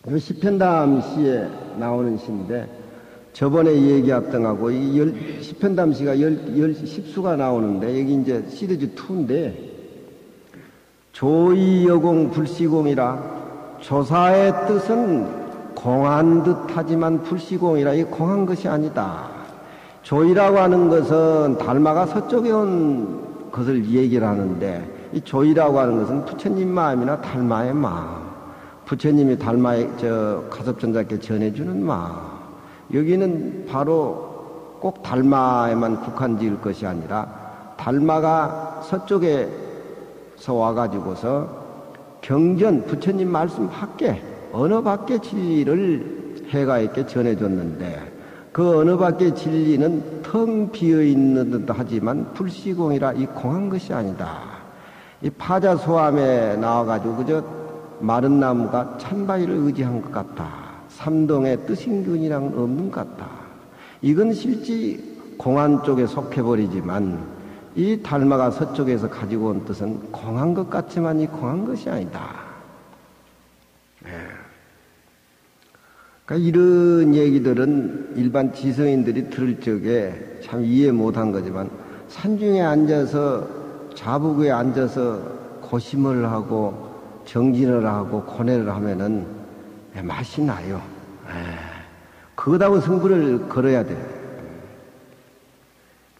이 시편담 시에 나오는 시인데 저번에 얘기했던 거하고 이 시편담 시가 10수가 나오는데 여기 이제 시리즈 2인데 조의여공 불시공이라 조사의 뜻은 공한 듯하지만 불시공이라 이 공한 것이 아니다. 조의라고 하는 것은 달마가 서쪽에 온 것을 얘기를 하는데 이 조의라고 하는 것은 부처님 마음이나 달마의 마음. 부처님이 달마에 가섭전자께 전해주는 마음. 여기는 바로 꼭 달마에만 국한 지을 것이 아니라 달마가 서쪽에서 와가지고서 경전 부처님 말씀 밖에 어느 밖에 진리를 해가에게 전해줬는데 그 어느 밖에 진리는 텅 비어있는 듯 하지만 불시공이라 이 공한 것이 아니다. 이 파자소함에 나와가지고 그저 마른 나무가 찬바위를 의지한 것 같다. 삼동의 뜻인균이랑 없는 것 같다. 이건 실제 공한 쪽에 속해버리지만 이 달마가 서쪽에서 가지고 온 뜻은 공한 것 같지만 이 공한 것이 아니다. 그러니까 이런 얘기들은 일반 지성인들이 들을 적에 참 이해 못한 거지만 산중에 앉아서 자부구에 앉아서 고심을 하고 정진을 하고 고뇌를 하면은 맛이 나요. 그거다고 승부를 걸어야 돼.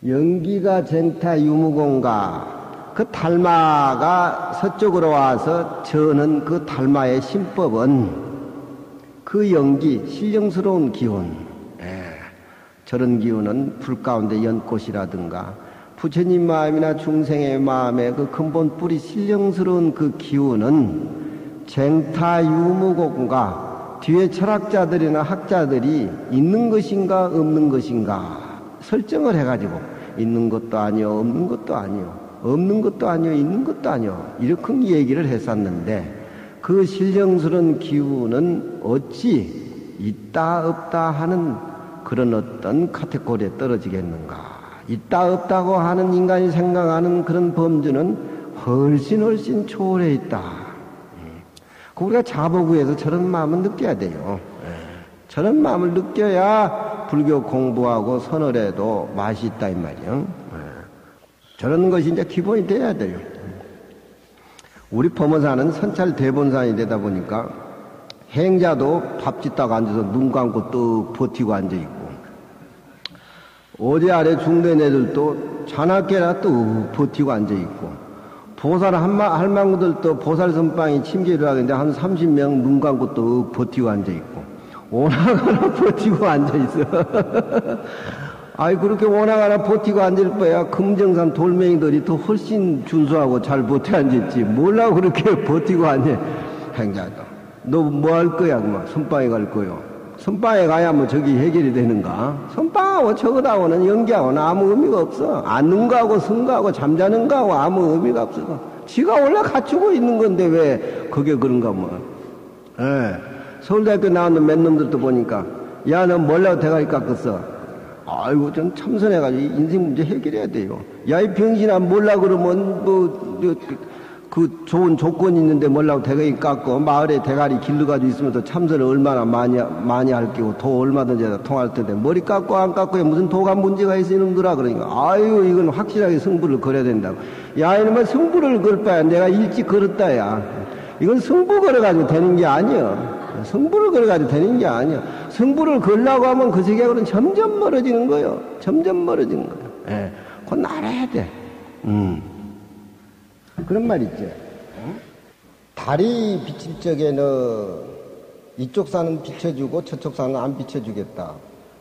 연기가 쟁타 유무공가 그 달마가 서쪽으로 와서 저는 그 달마의 신법은 그 연기, 신령스러운 기운, 저런 기운은 불 가운데 연꽃이라든가 부처님 마음이나 중생의 마음의 그 근본 뿌리 신령스러운 그 기운은 쟁타 유무공가 뒤에 철학자들이나 학자들이 있는 것인가 없는 것인가 설정을 해가지고 있는 것도 아니요 없는 것도 아니요 없는 것도 아니요 있는 것도 아니요 이렇게 얘기를 했었는데 그 신령스러운 기운은 어찌 있다 없다 하는 그런 어떤 카테고리에 떨어지겠는가. 있다 없다고 하는 인간이 생각하는 그런 범주는 훨씬 초월해 있다. 우리가 자보구에서 저런 마음을 느껴야 돼요. 저런 마음을 느껴야 불교 공부하고 선을 해도 맛이 있다 이 말이에요. 저런 것이 이제 기본이 돼야 돼요. 우리 범어사는 선찰 대본산이 되다 보니까 행자도 밥 짓다가 앉아서 눈 감고 뚝 버티고 앉아있고 어제 아래 중된 애들도 자나깨나 뚝 버티고 앉아있고 보살 할망구들도 보살 선방이 침계를 하는데 한 30명 눈 감고 뚝 버티고 앉아있고 오나가나 버티고 앉아있어. 아이 그렇게 오나가나 버티고 앉을 거야 금정산 돌멩이들이 더 훨씬 준수하고 잘 버텨 앉았지. 뭘라고 그렇게 버티고 앉아. 행자도 너 뭐 할 거야 그만 선방에 갈 거요. 선방에 가야 뭐 저기 해결이 되는가. 선방하고 저거하고는 연기하고는 아무 의미가 없어. 앉는 거하고 선 거하고 잠자는 거하고 아무 의미가 없어. 지가 원래 갖추고 있는 건데 왜 그게 그런가 뭐. 서울대학교 나오는 몇 놈들도 보니까 야 너 뭘라고 대가리 깎았어. 아이고, 전 참선해가지고 인생 문제 해결해야 돼요. 야, 이 병신아, 몰라 그러면, 그 좋은 조건이 있는데 몰라고 대가리 깎고, 마을에 대가리 길러가지고 있으면서 참선을 얼마나 많이 할 끼고, 도 얼마든지 통할 텐데, 머리 깎고 안 깎고에 무슨 도가 문제가 있어, 이놈들아. 그러니까, 아유, 이건 확실하게 승부를 걸어야 된다고. 야, 이놈아, 승부를 걸 바야. 내가 일찍 걸었다, 야. 이건 승부 걸어가지고 되는 게 아니야. 승부를 걸어가지고 되는 게 아니야. 승부를 걸려고 하면 그 세계하고는 점점 멀어지는 거요. 점점 멀어지는 거요. 그건 알아야 돼. 그런 말 있죠. 달이 비칠 적에는 이쪽 산은 비춰주고 저쪽 산은 안 비춰주겠다.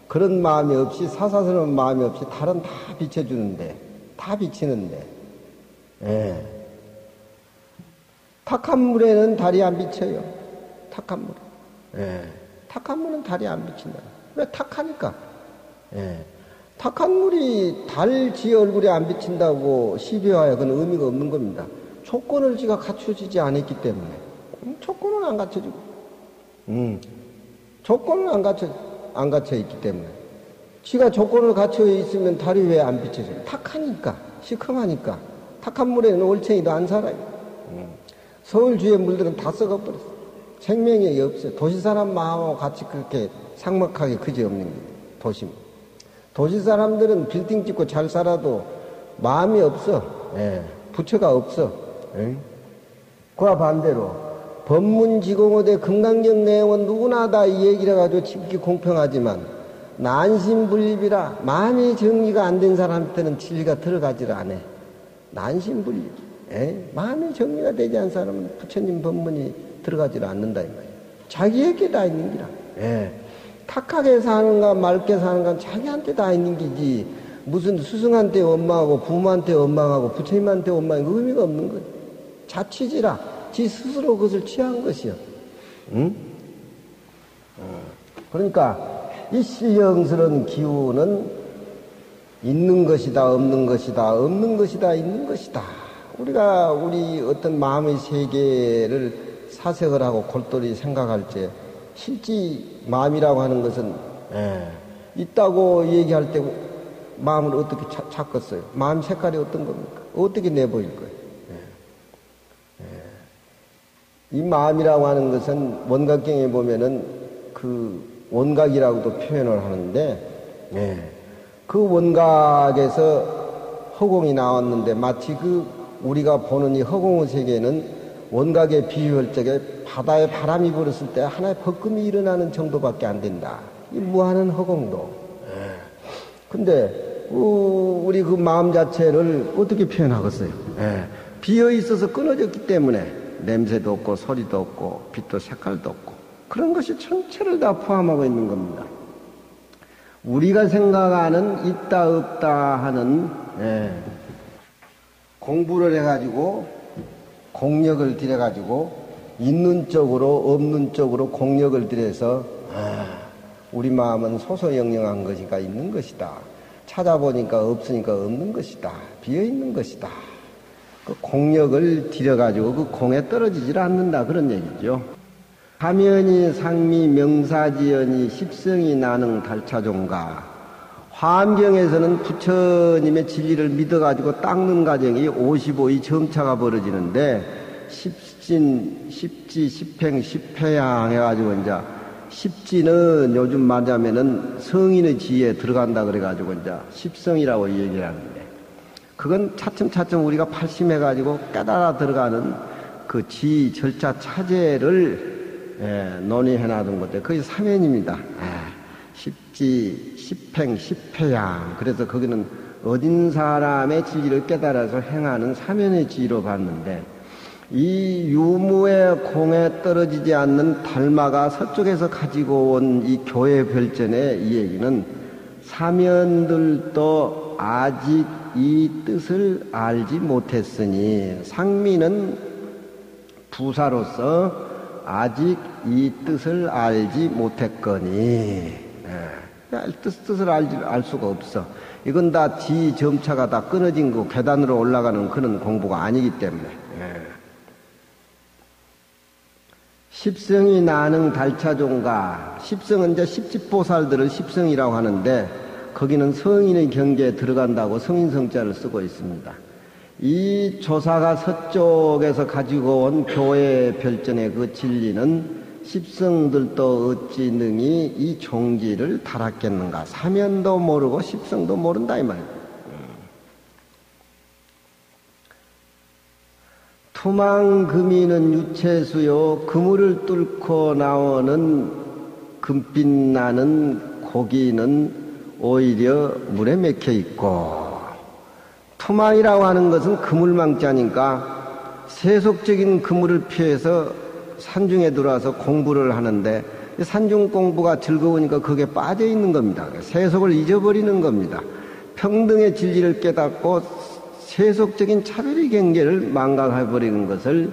그런 마음이 없이 사사스러운 마음이 없이 달은 다 비춰주는데, 다 비치는데, 탁한 물에는 달이 안 비쳐요. 탁한 물. 탁한 물은 달이 안 비친다. 왜 탁하니까. 탁한 물이 달 지 얼굴에 안 비친다고 시비하여 그건 의미가 없는 겁니다. 조건을 지가 갖춰지지 않았기 때문에. 조건은 안 갖춰지고. 조건은 안 갖춰 있기 때문에. 지가 조건을 갖춰 있으면 달이 왜 안 비쳐져요? 탁하니까. 시큼하니까. 탁한 물에는 올챙이도 안 살아요. 서울 주의 물들은 다 썩어버렸어. 생명력이 없어요. 도시 사람 마음하고 같이 그렇게 삭막하게 그지없는 거예요. 도시 사람들은 빌딩 짓고 잘 살아도 마음이 없어. 부처가 없어. 그와 반대로 법문지공어대 금강경 내용은 누구나 다 이 얘기를 가지고 쉽게 공평하지만 난심불립이라 마음이 정리가 안 된 사람한테는 진리가 들어가질 않아. 난심불립. 마음이 정리가 되지 않은 사람은 부처님 법문이 들어가질 않는다 이 말이야. 자기에게 다 있는 기라. 탁하게 사는가 맑게 사는가 자기한테 다 있는 기지. 무슨 스승한테 원망하고 부모한테 원망하고 부처님한테 원망하고 의미가 없는 거야. 자취지라 지 스스로 그것을 취한 것이요. 응? 그러니까 이 신령스러운 기운은 있는 것이다 없는 것이다 없는 것이다 있는 것이다. 우리가 우리 어떤 마음의 세계를 사색을 하고 골똘히 생각할 때 실지 마음이라고 하는 것은 있다고 얘기할 때 마음을 어떻게 찾겠어요? 마음 색깔이 어떤 겁니까? 어떻게 내보일 거예요? 이 마음이라고 하는 것은 원각경에 보면은 그 원각이라고도 표현을 하는데 그 원각에서 허공이 나왔는데 마치 그 우리가 보는 이 허공의 세계는 원각에 비유할 적에 바다에 바람이 불었을 때 하나의 벌금이 일어나는 정도밖에 안 된다. 이 무한한 허공도. 근데 우리 그 마음 자체를 어떻게 표현하겠어요? 비어 있어서 끊어졌기 때문에 냄새도 없고 소리도 없고 빛도 색깔도 없고 그런 것이 전체를 다 포함하고 있는 겁니다. 우리가 생각하는 있다 없다 하는 공부를 해가지고 공력을 들여가지고 있는 쪽으로 없는 쪽으로 공력을 들여서 우리 마음은 소소영영한 것이가 있는 것이다. 찾아보니까 없으니까 없는 것이다. 비어있는 것이다. 그 공력을 들여가지고 그 공에 떨어지질 않는다. 그런 얘기죠. 화면이 상미 명사지연이 십성이 나능 달차종가. 화엄경에서는 부처님의 진리를 믿어가지고 닦는 과정이 55의 점차가 벌어지는데 십진, 십지, 십행, 십회양 해가지고 이제 십지는 요즘 말하자면은 성인의 지에 들어간다 그래가지고 이제 십성이라고 얘기를 하는데 그건 차츰차츰 우리가 팔심해가지고 깨달아 들어가는 그 지 절차 차제를 논의해놔둔 것들 그게 사면입니다. 십지, 십행, 십회양. 그래서 거기는 어딘 사람의 진리를 깨달아서 행하는 사면의 지로 봤는데 이 유무의 공에 떨어지지 않는 달마가 서쪽에서 가지고 온 이 교회 별전의 이 얘기는 사면들도 아직 이 뜻을 알지 못했으니 상미는 부사로서 아직 이 뜻을 알지 못했거니 뜻을 알 수가 없어. 이건 다 지 점차가 다 끊어진 거 계단으로 올라가는 그런 공부가 아니기 때문에 십성이 나능 달차종가. 십성은 이제 십지보살들을 십성이라고 하는데 거기는 성인의 경계에 들어간다고 성인성자를 쓰고 있습니다. 이 조사가 서쪽에서 가지고 온 교회 별전의 그 진리는 십성들도 어찌 능히 이 종지를 달았겠는가. 사면도 모르고 십성도 모른다 이 말이에요. 투망금이는 유체수요. 그물을 뚫고 나오는 금빛 나는 고기는 오히려 물에 맥혀 있고 투망이라고 하는 것은 그물망자니까 세속적인 그물을 피해서 산중에 들어와서 공부를 하는데 산중 공부가 즐거우니까 거기에 빠져 있는 겁니다. 세속을 잊어버리는 겁니다. 평등의 진리를 깨닫고 세속적인 차별의 경계를 망각해버리는 것을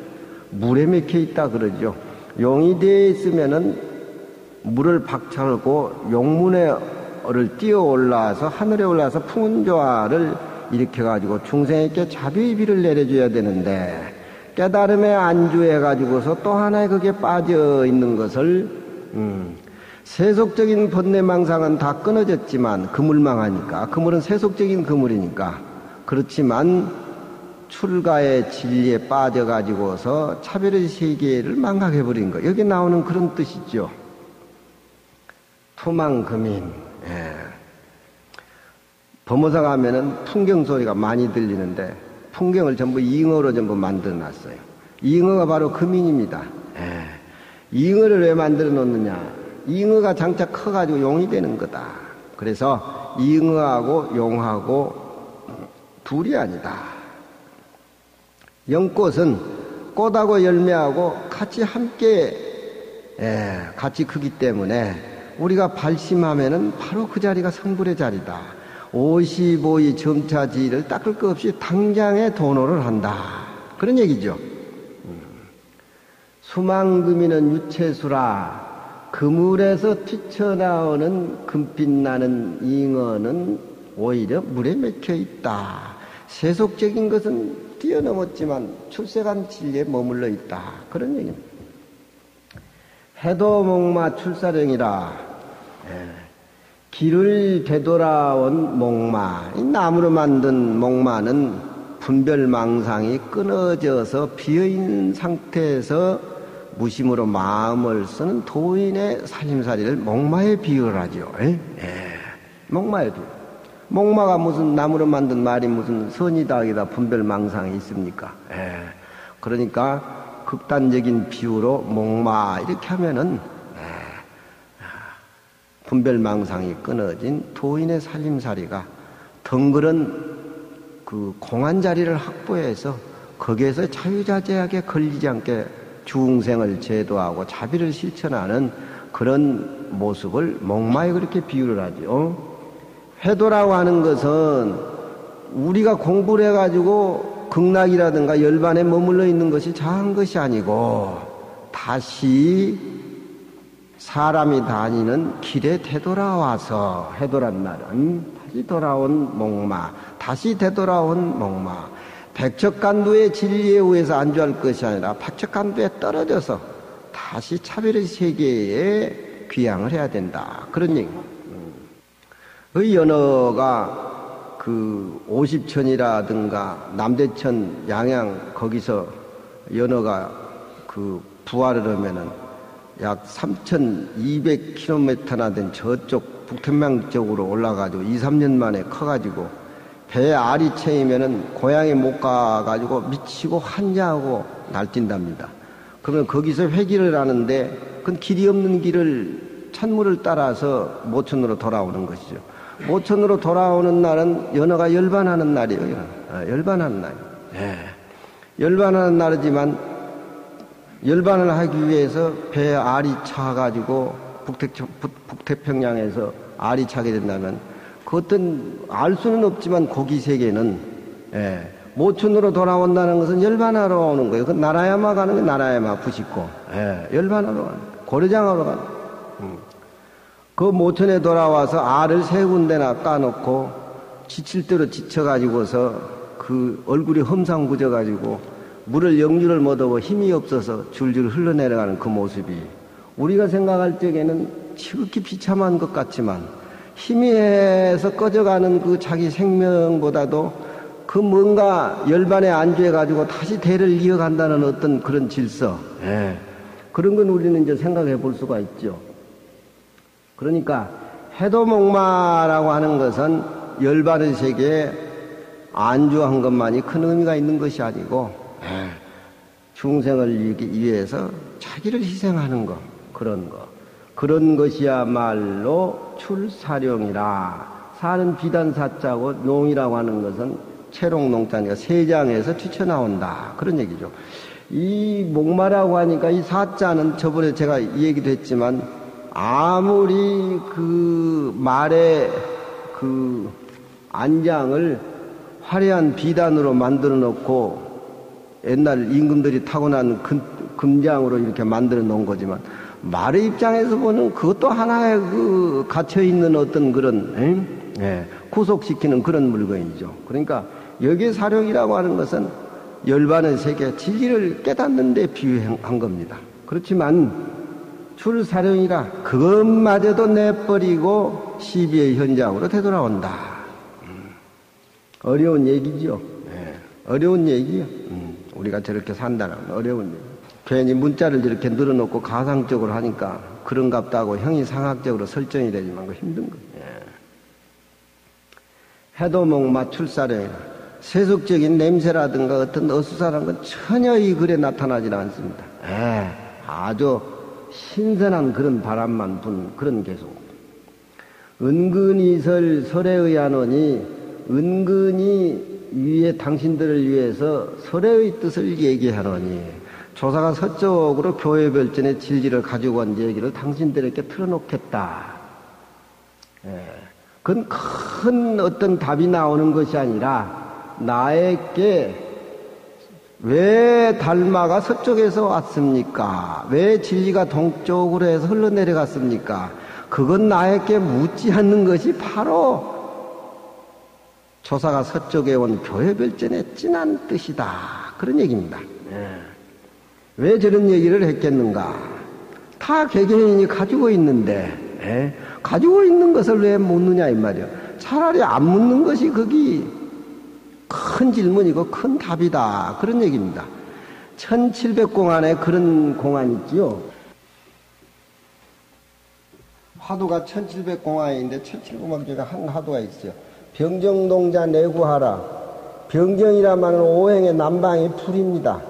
물에 맥혀 있다 그러죠. 용이 되어 있으면은 물을 박차고 용문에를 뛰어 올라와서 하늘에 올라와서 풍운조화를 일으켜가지고 중생에게 자비의 비를 내려줘야 되는데 깨달음에 안주해가지고서 또 하나의 거기에 빠져 있는 것을 세속적인 번뇌망상은 다 끊어졌지만 그물망하니까 그물은 세속적인 그물이니까 그렇지만 출가의 진리에 빠져가지고서 차별의 세계를 망각해버린 거. 여기 나오는 그런 뜻이죠. 투망금인. 예. 범어사 가면은 풍경 소리가 많이 들리는데 풍경을 전부 잉어로 전부 만들어 놨어요. 잉어가 바로 금인입니다. 예. 잉어를 왜 만들어 놓느냐? 잉어가 장차 커가지고 용이 되는 거다. 그래서 잉어하고 용하고 둘이 아니다. 연꽃은 꽃하고 열매하고 같이 함께 같이 크기 때문에 우리가 발심하면은 바로 그 자리가 성불의 자리다. 55이 점차지를 닦을 것 없이 당장에 도노를 한다. 그런 얘기죠. 수망금이는 유체수라. 그물에서 튀쳐나오는 금빛 나는 잉어는 오히려 물에 맥혀 있다. 세속적인 것은 뛰어넘었지만 출세간 진리에 머물러 있다. 그런 얘기입니다. 해도목마 출사령이라. 길을 되돌아온 목마. 이 나무로 만든 목마는 분별망상이 끊어져서 비어있는 상태에서 무심으로 마음을 쓰는 도인의 살림살이를 목마에 비유를 하죠. 목마에 비유. 목마가 무슨 나무로 만든 말이 무슨 선이다 하기다 분별망상이 있습니까? 그러니까 극단적인 비유로 목마 이렇게 하면은 분별망상이 끊어진 도인의 살림살이가 덩그런 그 공한 자리를 확보해서 거기에서 자유자재하게 걸리지 않게 중생을 제도하고 자비를 실천하는 그런 모습을 목마에 그렇게 비유를 하죠. 회도라고 하는 것은 우리가 공부를 해가지고 극락이라든가 열반에 머물러 있는 것이 자한 것이 아니고 다시 사람이 다니는 길에 되돌아와서 회도란 말은 다시 돌아온 목마, 다시 되돌아온 목마. 백척간두의 진리에 의해서 안주할 것이 아니라 백척간두에 떨어져서 다시 차별의 세계에 귀향을 해야 된다. 그런 얘기입니다. 그 연어가 그 오십천이라든가 남대천 양양 거기서 연어가 그 부활을 하면은 약 3,200km나 된 저쪽 북태평양 쪽으로 올라가지고 2, 3년 만에 커가지고 배에 알이 채이면은 고향에 못 가가지고 미치고 환장하고 날뛴답니다. 그러면 거기서 회귀를 하는데 그건 길이 없는 길을 찬물을 따라서 모천으로 돌아오는 것이죠. 모천으로 돌아오는 날은 연어가 열반하는 날이에요. 열반하는 날. 열반하는 날이지만 열반을 하기 위해서 배에 알이 차가지고 북태평양에서 알이 차게 된다면 그 어떤 알 수는 없지만 고기 세계는 모천으로 돌아온다는 것은 열반하러 오는 거예요. 그 나라야마 가는 게 나라야마 부식고 열반하러 가는 거예요. 고려장하러 가는 거예요. 그 모천에 돌아와서 알을 세 군데나 까놓고 지칠 대로 지쳐가지고서 그 얼굴이 험상궂어가지고 물을 영주를 못 얻어 힘이 없어서 줄줄 흘러내려가는 그 모습이 우리가 생각할 적에는 지극히 비참한 것 같지만 희미해서 꺼져가는 그 자기 생명보다도 그 뭔가 열반에 안주해가지고 다시 대를 이어간다는 어떤 그런 질서 그런 건 우리는 이제 생각해 볼 수가 있죠. 그러니까 해도목마라고 하는 것은 열반의 세계에 안주한 것만이 큰 의미가 있는 것이 아니고 중생을 이기기 위해서 자기를 희생하는 것 그런 것이야말로 출사령이라. 사는 비단 사자고 농이라고 하는 것은 채롱농자니까 세장에서 튀쳐나온다 그런 얘기죠. 이 목마라고 하니까 이 사자는 저번에 제가 이 얘기도 했지만 아무리 그 말의 그 안장을 화려한 비단으로 만들어 놓고 옛날 임금들이 타고난 금장으로 이렇게 만들어 놓은 거지만 말의 입장에서 보는 그것도 하나의 그 갇혀있는 어떤 그런 구속시키는 그런 물건이죠. 그러니까 여기에 사령이라고 하는 것은 열반의 세계 진리를 깨닫는 데 비유한 겁니다. 그렇지만 출사령이라 그것마저도 내버리고 시비의 현장으로 되돌아온다. 어려운 얘기죠. 어려운 얘기요. 우리가 저렇게 산다는 어려운 얘기. 괜히 문자를 저렇게 늘어놓고 가상적으로 하니까 그런갑다 하고 형이상학적으로 설정이 되지만 그 힘든 거예요. 해도목 마출사래 세속적인 냄새라든가 어떤 어수선한 건 전혀 이 글에 나타나지 않습니다. 아주 신선한 그런 바람만 분 그런 개소. 은근히 설에 의하노니 은근히 위에 당신들을 위해서 설의 뜻을 얘기하노니 조사가 서쪽으로 교회별전의 진리를 가지고 온 얘기를 당신들에게 틀어놓겠다. 그건 큰 어떤 답이 나오는 것이 아니라 나에게 왜 달마가 서쪽에서 왔습니까? 왜 진리가 동쪽으로 해서 흘러내려갔습니까? 그건 나에게 묻지 않는 것이 바로 조사가 서쪽에 온 교회별전의 진한 뜻이다. 그런 얘기입니다. 왜 저런 얘기를 했겠는가? 다 개개인이 가지고 있는데 가지고 있는 것을 왜 묻느냐 이 말이야. 차라리 안 묻는 것이 거기 큰 질문이고 큰 답이다. 그런 얘기입니다. 1700공안에 그런 공안이 있지요. 화두가 1700공안인데 1700공안 한 화두가 있어요. 병정동자 내구하라. 병정이라면 오행의 남방이 풀입니다.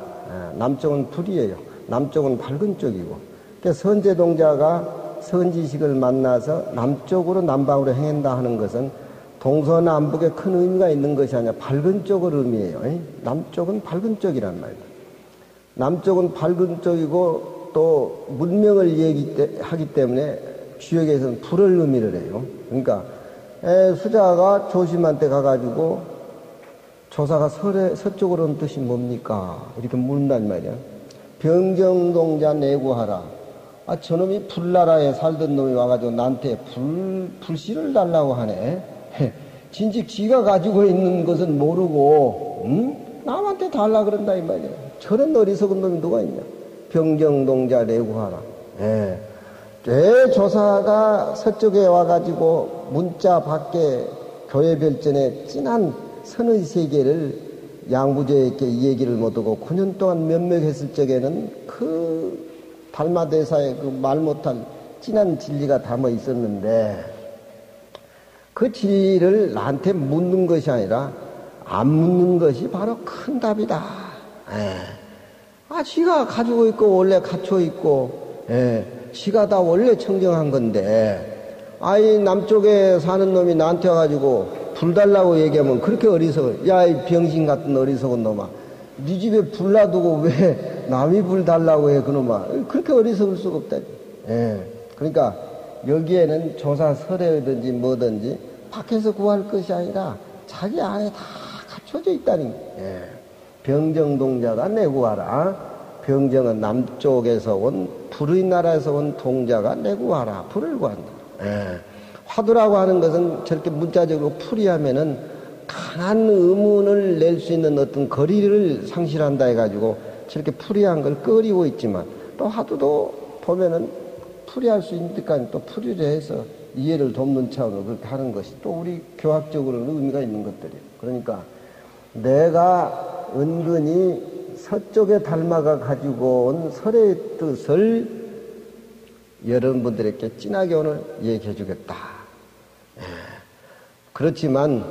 남쪽은 풀이에요. 남쪽은 밝은 쪽이고. 그러니까 선제동자가 선지식을 만나서 남쪽으로 남방으로 행한다 하는 것은 동서남북에 큰 의미가 있는 것이 아니라 밝은 쪽을 의미해요. 남쪽은 밝은 쪽이란 말이에요. 남쪽은 밝은 쪽이고 또 문명을 얘기하기 때문에 주역에서는 불을 의미를 해요. 그러니까 수자가 조심한테 가가지고 조사가 서쪽으로 온 뜻이 뭡니까? 이렇게 묻는단 말이야. 병정동자 내구하라. 저놈이 불나라에 살던 놈이 와가지고 나한테 불씨를 달라고 하네. 진즉 지가 가지고 있는 것은 모르고 남한테 달라 그런다 이 말이야. 저런 어리석은 놈이 누가 있냐. 병정동자 내구하라. 왜 조사가 서쪽에 와가지고 문자 밖에 교회별전에 진한 선의 세계를 양부제에게 이 얘기를 못하고 9년 동안 면목했을 적에는 그 달마대사의 그 말 못할 진한 진리가 담아 있었는데 그 진리를 나한테 묻는 것이 아니라 안 묻는 것이 바로 큰 답이다. 지가 가지고 있고 원래 갖춰 있고 지가 다 원래 청정한 건데 이 남쪽에 사는 놈이 나한테 와가지고 불 달라고 얘기하면 그렇게 어리석어. 야, 이 병신 같은 어리석은 놈아. 네 집에 불 놔두고 왜 남이 불 달라고 해, 그놈아. 그렇게 어리석을 수가 없다. 그러니까 여기에는 조사설에든지 뭐든지 밖에서 구할 것이 아니라 자기 안에 다 갖춰져 있다는 거예요. 병정동자가 내구하라. 병정은 남쪽에서 온 불의 나라에서 온 동자가 내구하라. 불을 구한다. 화두라고 하는 것은 저렇게 문자적으로 풀이하면은 강한 의문을 낼 수 있는 어떤 거리를 상실한다 해가지고 저렇게 풀이한 걸 끄리고 있지만 또 화두도 보면은 풀이할 수 있는 데까지 또 풀이를 해서 이해를 돕는 차원으로 그렇게 하는 것이 또 우리 교학적으로는 의미가 있는 것들이에요. 그러니까 내가 은근히 서쪽의 달마가 가지고 온 설의 뜻을 여러분들에게 진하게 오늘 얘기해 주겠다. 그렇지만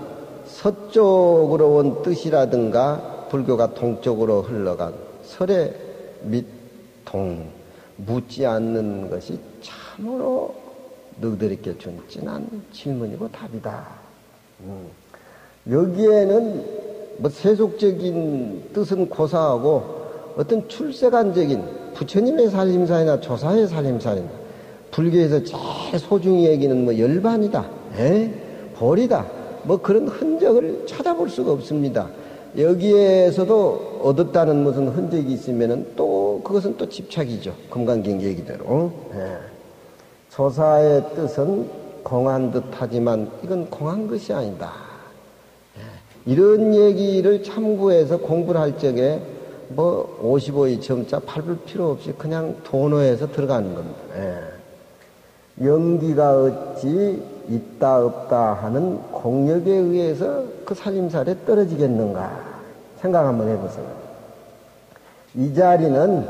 서쪽으로 온 뜻이라든가 불교가 동쪽으로 흘러간 설의 밑동 묻지 않는 것이 참으로 너희들에게 준 진한 질문이고 답이다. 여기에는 뭐 세속적인 뜻은 고사하고 어떤 출세관적인 부처님의 살림살이나 조사의 살림살이나 불교에서 제일 소중히 얘기는 뭐 열반이다, 벌이다, 뭐 그런 흔적을 찾아볼 수가 없습니다. 여기에서도 얻었다는 무슨 흔적이 있으면은 또 그것은 또 집착이죠. 금강경 얘기대로. 조사의 뜻은 공한 듯하지만 이건 공한 것이 아니다. 이런 얘기를 참고해서 공부를 할 적에 뭐 55의 점자 밟을 필요 없이 그냥 도노해서 들어가는 겁니다. 연기가 어찌 있다 없다 하는 공력에 의해서 그 살림살에 떨어지겠는가. 생각 한번 해보세요. 이 자리는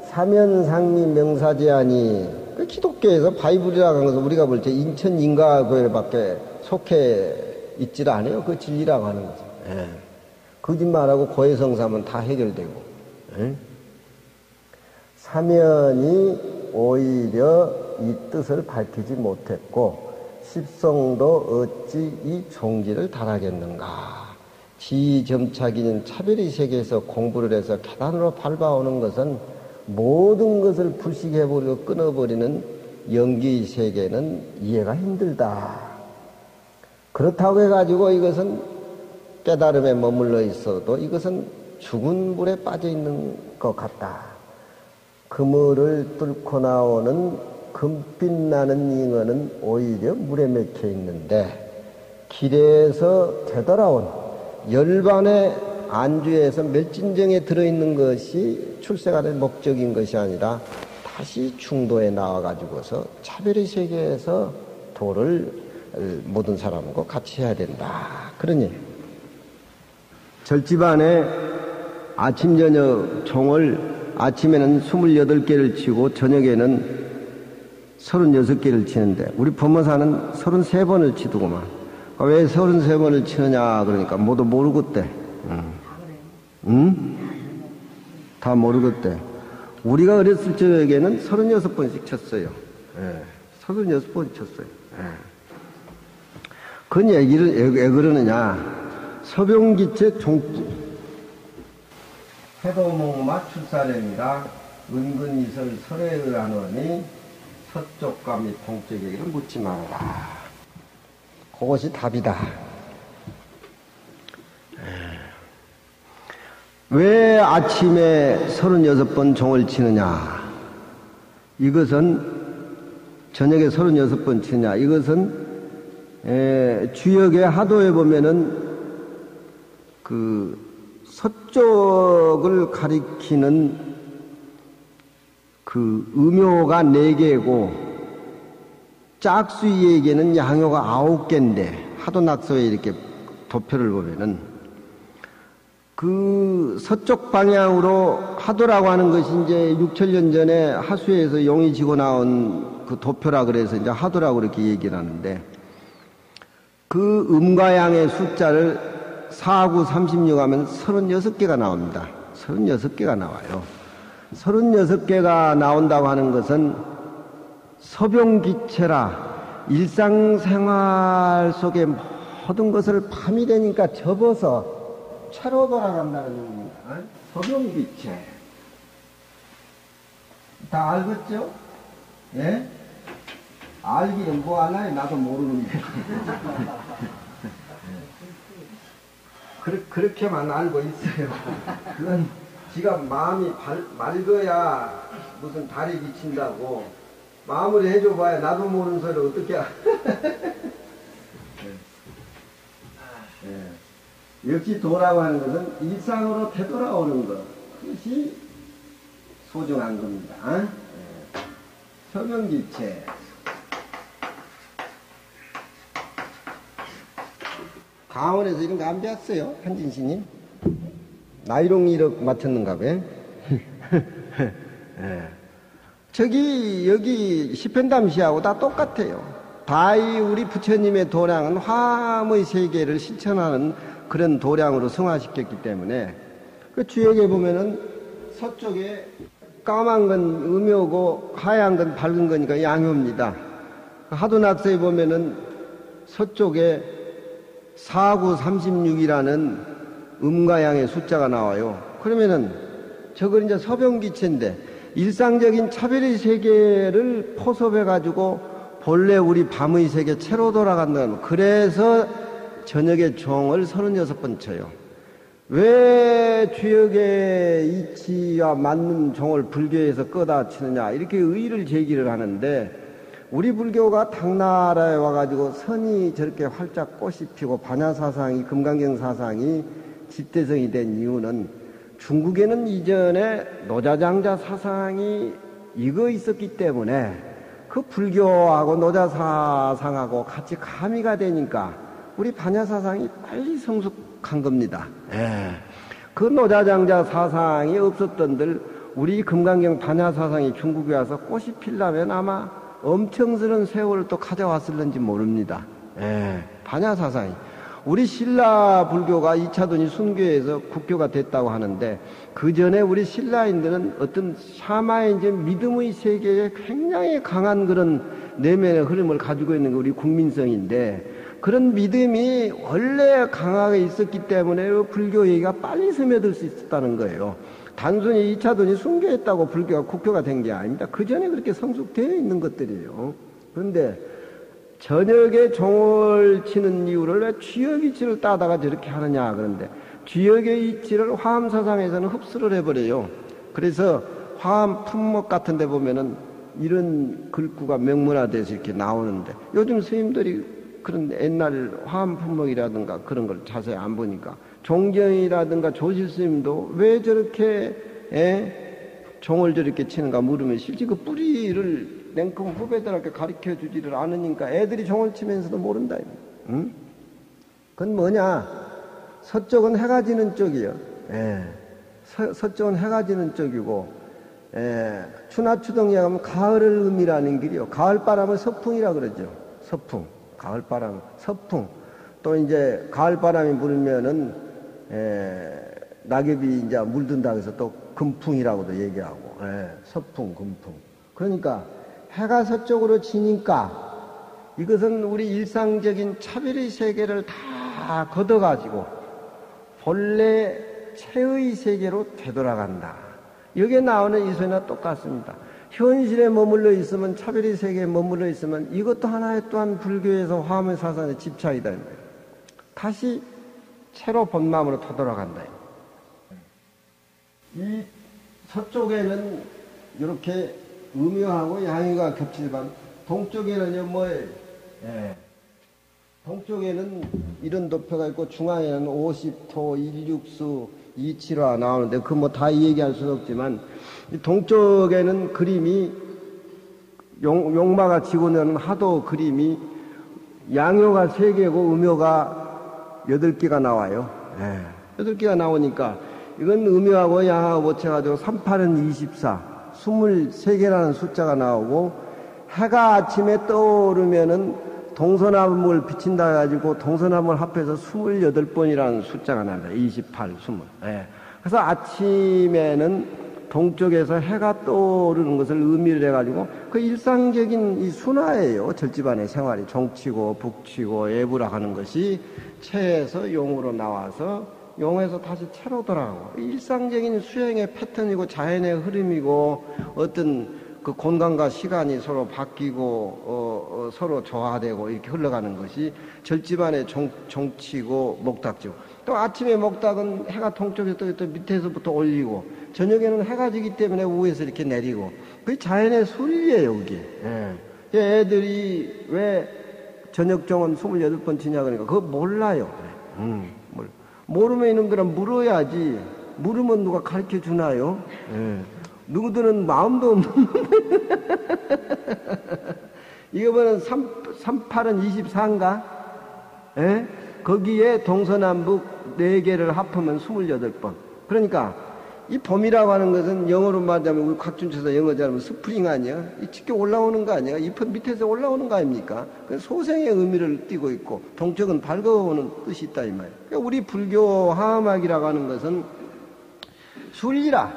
사면상미 명사제한이 그 기독교에서 바이블이라고 하는 것은 우리가 볼 때 인천 인가교회밖에 속해 있질 않아요. 그 진리라고 하는 거죠. 예. 거짓말하고 고해성사하면 다 해결되고. 예? 사면이 오히려 이 뜻을 밝히지 못했고 십성도 어찌 이 종지를 달하겠는가. 지점차기는 차별의 세계에서 공부를 해서 계단으로 밟아오는 것은 모든 것을 불식해버리고 끊어버리는 영기의 세계는 이해가 힘들다. 그렇다고 해가지고 이것은 깨달음에 머물러 있어도 이것은 죽은 물에 빠져 있는 것 같다. 그물을 뚫고 나오는 금빛 나는 잉어는 오히려 물에 맥혀 있는데 길에서 되돌아온 열반의 안주에서 멸진정에 들어있는 것이 출세가 목적인 것이 아니라 다시 중도에 나와가지고서 차별의 세계에서 도를 모든 사람과 같이 해야 된다. 그러니 절집안에 아침 저녁 종을 아침에는 28개를 치고 저녁에는 36개를 치는데 우리 법무사는 33번을 치더구만. 왜 33번을 치느냐 그러니까 모두 모르겠대. 응? 다 모르겠대. 우리가 어렸을 적에는 36번씩 쳤어요. 예, 36번 쳤어요. 예. 그건 얘기를 왜 그러느냐. 서병기체 해도목마 출사례입니다. 은근이설 설에 하노니 서쪽과 및 동쪽에게를 묻지 말아라. 그것이 답이다. 왜 아침에 36번 종을 치느냐? 이것은 저녁에 36번 치느냐? 이것은 주역의 하도에 보면은 그 서쪽을 가리키는 그 음요가 4개고 짝수이에게는 양요가 9개인데 하도낙서에 이렇게 도표를 보면은 그 서쪽 방향으로 하도라고 하는 것이 이제 6천년 전에 하수에서 용이 지고 나온 그 도표라 그래서 이제 하도라고 이렇게 얘기를 하는데 그 음과 양의 숫자를 4, 9, 36 하면 36개가 나옵니다. 36개가 나와요. 36개가 나온다고 하는 것은 서병기체라 일상생활 속에 모든 것을 밤이 되니까 접어서 차로 돌아간다는 겁니다. 서병기체. 다 알겠죠? 예? 알기는 뭐 알아요? 나도 모르는데. 그렇게만 알고 있어요. 그건 지가 마음이 맑아야 무슨 달이 비친다고 마음을 해줘봐야 나도 모르는 소리를 어떻게 네. 역시 도라고 하는 것은 일상으로 되돌아오는 것. 그것이 소중한 겁니다. 네. 서명기체. 강원에서 이런 거 안 배웠어요? 한진씨님? 나이롱 1억 맞췄는가 봐. 네. 저기 여기 시편담시하고 다 똑같아요. 다 우리 부처님의 도량은 화음의 세계를 실천하는 그런 도량으로 성화시켰기 때문에 그 주역에 보면은 서쪽에 까만 건 음요고 하얀 건 밝은 거니까 양요입니다. 하도낙서에 보면은 서쪽에 4, 9, 36이라는 음과 양의 숫자가 나와요. 그러면은 저건 이제 서병기체인데 일상적인 차별의 세계를 포섭해가지고 본래 우리 밤의 세계 채로 돌아간다는, 그래서 저녁에 종을 36번 쳐요. 왜 주역의 이치와 맞는 종을 불교에서 꺼다 치느냐, 이렇게 의의를 제기를 하는데, 우리 불교가 당나라에 와가지고 선이 저렇게 활짝 꽃이 피고 반야사상이, 금강경 사상이 집대성이 된 이유는 중국에는 이전에 노자장자 사상이 익어 있었기 때문에 그 불교하고 노자사상하고 같이 가미가 되니까 우리 반야사상이 빨리 성숙한 겁니다. 예. 그 노자장자 사상이 없었던들 우리 금강경 반야 사상이 중국에 와서 꽃이 피려면 아마 엄청스러운 세월을 또 가져왔을는지 모릅니다. 반야 사상이. 우리 신라 불교가 2차돈이 순교에서 국교가 됐다고 하는데 그 전에 우리 신라인들은 어떤 샤마의 믿음의 세계에 굉장히 강한 그런 내면의 흐름을 가지고 있는 게 우리 국민성인데 그런 믿음이 원래 강하게 있었기 때문에 불교 얘기가 빨리 스며들 수 있었다는 거예요. 단순히 2차돈이 순교했다고 불교가 국교가 된 게 아닙니다. 그 전에 그렇게 성숙되어 있는 것들이에요. 그런데 저녁에 종을 치는 이유를 왜 쥐역 이치를 따다가 저렇게 하느냐 그런데 쥐역의 이치를 화엄사상에서는 흡수를 해버려요. 그래서 화엄 품목 같은 데 보면은 이런 글구가 명문화돼서 이렇게 나오는데 요즘 스님들이 그런 옛날 화엄 품목이라든가 그런 걸 자세히 안 보니까 종경이라든가 조실스님도 왜 저렇게 종을 저렇게 치는가 물으면 실제 그 뿌리를 냉큼 후배들한테 가르쳐 주지를 않으니까 애들이 종을 치면서도 모른다. 응? 그건 뭐냐? 서쪽은 해가 지는 쪽이요. 서쪽은 해가 지는 쪽이고, 추나추동에 가면 가을을 의미라는 길이요. 가을바람을 서풍이라 그러죠. 서풍. 가을바람, 서풍. 또 이제 가을바람이 불면은, 낙엽이 이제 물든다고 해서 또 금풍이라고도 얘기하고, 서풍, 금풍. 그러니까, 해가 서쪽으로 지니까 이것은 우리 일상적인 차별의 세계를 다 걷어가지고 본래 체의 세계로 되돌아간다. 여기에 나오는 이 소리나 똑같습니다. 현실에 머물러 있으면 차별의 세계에 머물러 있으면 이것도 하나의 또한 불교에서 화엄의 사상의 집착이다. 다시 채로 본마음으로 되돌아간다. 이 서쪽에는 이렇게 음유하고 양유가 겹치지만 동쪽에는요 뭐예요? 동쪽에는 이런 도표가 있고 중앙에는 50토, 16수, 27화 나오는데 그 뭐 다 얘기할 수는 없지만 동쪽에는 그림이 용마가 지고 있는 하도 그림이 양효가 3개고 음효가 8개가 나와요. 8개가 나오니까 이건 음효하고 양하고 못해가지고 38은 24 23개라는 숫자가 나오고 해가 아침에 떠오르면은 동서남을 비친다 해가지고 동서남을 합해서 28번이라는 숫자가 나옵니다. 28, 20. 그래서 아침에는 동쪽에서 해가 떠오르는 것을 의미를 해가지고 그 일상적인 이 순화예요. 절집안의 생활이 종치고 북치고 예부라 하는 것이 체에서 용으로 나와서 용에서 다시 채로 돌아가고 일상적인 수행의 패턴이고 자연의 흐름이고 어떤 그 공간과 시간이 서로 바뀌고 서로 조화되고 이렇게 흘러가는 것이 절집안의 종치고 목닥지고 또 아침에 목닥은 해가 동쪽에서 또 밑에서부터 올리고 저녁에는 해가 지기 때문에 위에서 이렇게 내리고 그게 자연의 순리예요 그게. 애들이 왜 저녁종은 28번 치냐 그러니까 그거 몰라요. 모르면 이놈들은 물어야지. 물으면 누가 가르쳐 주나요? 누구들은 마음도 없는 이거는 38은 24인가? 거기에 동서남북 4개를 합하면 28번. 그러니까 이 봄이라고 하는 것은 영어로 말하자면 우리 곽준쳐서 영어 잘하면 스프링 아니야? 이 직접 올라오는 거 아니야? 잎 밑에서 올라오는 거 아닙니까? 소생의 의미를 띠고 있고 동쪽은 밝아오는 뜻이 있다 이 말이야. 그러니까 우리 불교 화엄학이라고 하는 것은 술이라.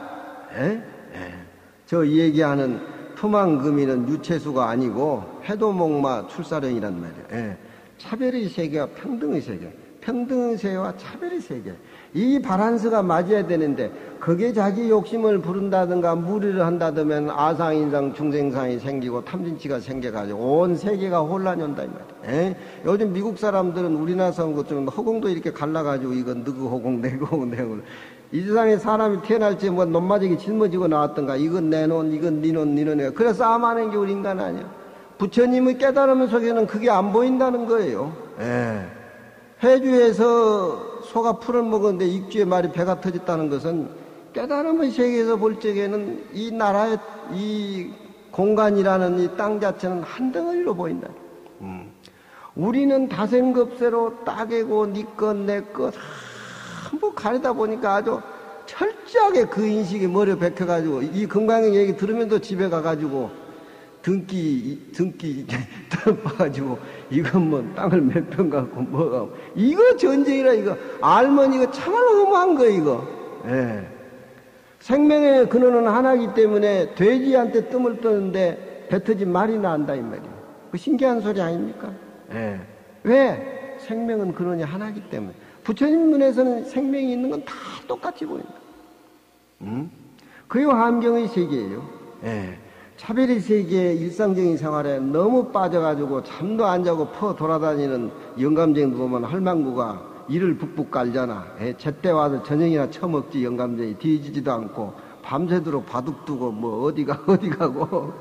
저 얘기하는 투망금이는 유체수가 아니고 해도목마 출사령이란 말이야. 차별의 세계와 평등의 세계. 평등의 세계와 차별의 세계. 이 바란스가 맞아야 되는데 그게 자기 욕심을 부른다든가 무리를 한다더면 아상인상 중생상이 생기고 탐진치가 생겨가지고 온 세계가 혼란이 온다 이 말이야. 요즘 미국 사람들은 우리나라 사람 것처럼 허공도 이렇게 갈라가지고 이건 너그 허공 내그 허공 내고 이 세상에 사람이 태어날 때 뭐 논마저기 짊어지고 나왔던가 이건 내 논 이건 네 논 네 논이야. 그래서 싸움하는 게 우리 인간 아니야. 부처님의 깨달음 속에는 그게 안 보인다는 거예요. 해주에서 소가 풀을 먹었는데 익주에 말이 배가 터졌다는 것은 깨달음의 세계에서 볼 적에는 이 나라의 이 공간이라는 이 땅 자체는 한 덩어리로 보인다. 우리는 다생겁세로 따개고 니것 내것 전부 가리다 보니까 아주 철저하게 그 인식이 머리에 박혀가지고 이 건강의 얘기 들으면서 집에 가가지고 등기 들어봐가지고 이건 뭐 땅을 몇 평 갖고 뭐가 이거 전쟁이라 이거 알면 이거 참말로 허무한 거 이거. 예. 생명의 근원은 하나이기 때문에 돼지한테 뜸을 떠는데 뱉어진 말이 나온다 이 말이에요. 그 신기한 소리 아닙니까? 예. 왜? 생명은 근원이 하나이기 때문에. 부처님 눈에서는 생명이 있는 건 다 똑같이 보인다. 그게 환경의 세계예요. 예. 차별의 세계 일상적인 생활에 너무 빠져가지고 잠도 안 자고 퍼 돌아다니는 영감쟁이도 보면 할망구가 이를 북북 깔잖아. 예. 제때 와서 저녁이나 처먹지 영감쟁이 뒤지지도 않고 밤새도록 바둑 두고 뭐 어디 가고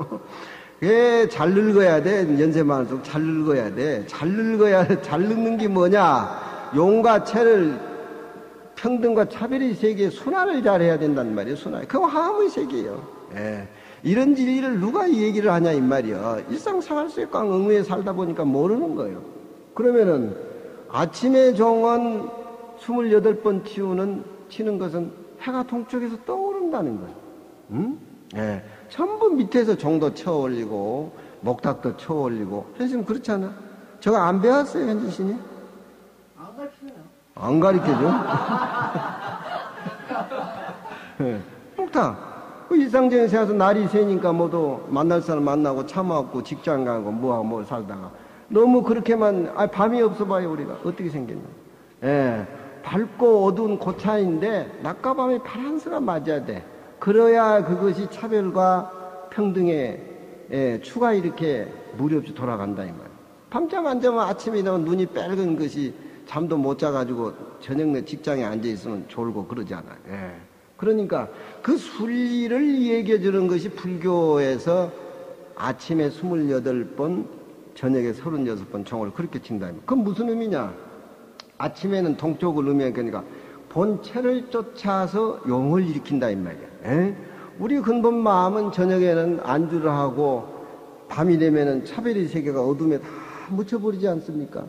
예, 잘 늙어야 돼. 연세 많을수록 잘 늙어야 돼. 잘 늙는 게 뭐냐? 용과 체를 평등과 차별의 세계에 순환을 잘해야 된단 말이에요. 순환. 그거 화음의 세계예요. 예. 이런 진리를 누가 이 얘기를 하냐 이 말이야. 일상생활 속에 꽉 엉매에 살다 보니까 모르는 거예요. 그러면은 아침에 정원 28번 치는 것은 해가 동쪽에서 떠오른다는 거예요. 응? 예. 전부 밑에서 종도 쳐 올리고 목탁도 쳐 올리고. 현수님 그렇지 않아? 저거 안 배웠어요 현주신이? 안 가르쳐요. 안 가르쳐줘? 예. 목탁. 그 일상적인 생활에서 날이 새니까 모두 만날 사람 만나고 차 먹고 직장 가고 뭐하고 뭐 살다가 너무 그렇게만 밤이 없어 봐요 우리가 어떻게 생겼냐. 예, 밝고 어두운 고차인데 낮과 밤의 바란스가 맞아야 돼. 그래야 그것이 차별과 평등의 추가 이렇게 무리 없이 돌아간다 이 말이야. 밤잠 안 자면 아침에 일어나면 눈이 빨간 것이 잠도 못 자가지고 저녁 내 직장에 앉아 있으면 졸고 그러잖아. 예. 그러니까 그 순리를 얘기해 주는 것이 불교에서 아침에 28번, 저녁에 36번 종을 그렇게 친다. 그건 무슨 의미냐? 아침에는 동쪽을 의미하니까 본체를 쫓아서 용을 일으킨다 이 말이야. 에? 우리 근본 마음은 저녁에는 안주를 하고 밤이 되면은 차별의 세계가 어둠에 다 묻혀버리지 않습니까?